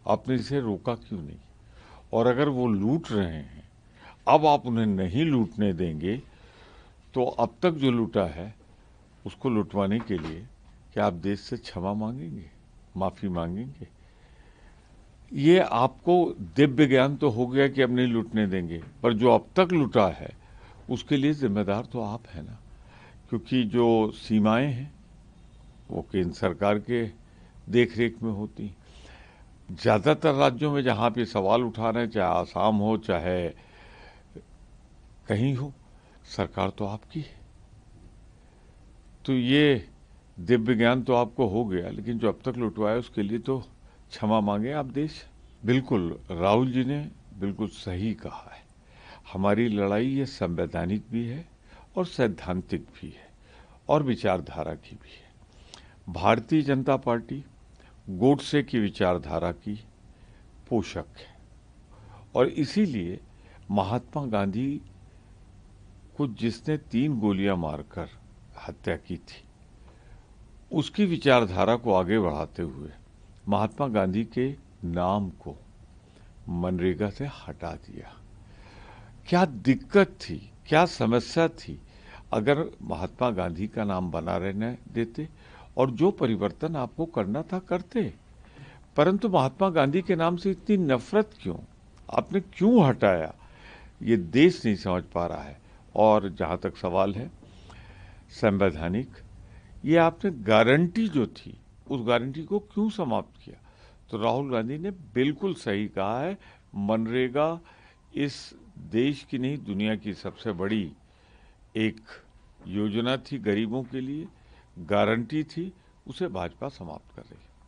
आपने इसे रोका क्यों नहीं? और अगर वो लूट रहे हैं, अब आप उन्हें नहीं लूटने देंगे, तो अब तक जो लूटा है उसको लुटवाने के लिए क्या आप देश से क्षमा मांगेंगे, माफ़ी मांगेंगे? ये आपको दिव्य ज्ञान तो हो गया कि अब नहीं लूटने देंगे, पर जो अब तक लूटा है उसके लिए जिम्मेदार तो आप हैं ना, क्योंकि जो सीमाएं हैं वो केंद्र सरकार के देख रेख में होती। ज़्यादातर राज्यों में जहाँ पे सवाल उठा रहे हैं, चाहे आसाम हो चाहे कहीं हो, सरकार तो आपकी है। तो ये दिव्य ज्ञान तो आपको हो गया, लेकिन जो अब तक लुटवाया उसके लिए तो क्षमा मांगे आप देश। बिल्कुल, राहुल जी ने बिल्कुल सही कहा है। हमारी लड़ाई ये संवैधानिक भी है और सैद्धांतिक भी है और विचारधारा की भी है। भारतीय जनता पार्टी गोडसे की विचारधारा की पोषक है और इसीलिए महात्मा गांधी को जिसने 3 गोलियां मारकर हत्या की थी, उसकी विचारधारा को आगे बढ़ाते हुए महात्मा गांधी के नाम को मनरेगा से हटा दिया। क्या दिक्कत थी, क्या समस्या थी अगर महात्मा गांधी का नाम बना रहने देते और जो परिवर्तन आपको करना था करते? परंतु महात्मा गांधी के नाम से इतनी नफरत क्यों? आपने क्यों हटाया? ये देश नहीं समझ पा रहा है। और जहाँ तक सवाल है संवैधानिक, ये आपने गारंटी जो थी उस गारंटी को क्यों समाप्त किया? तो राहुल गांधी ने बिल्कुल सही कहा है। मनरेगा इस देश की नहीं, दुनिया की सबसे बड़ी एक योजना थी गरीबों के लिए, गारंटी थी, उसे भाजपा समाप्त कर रही है।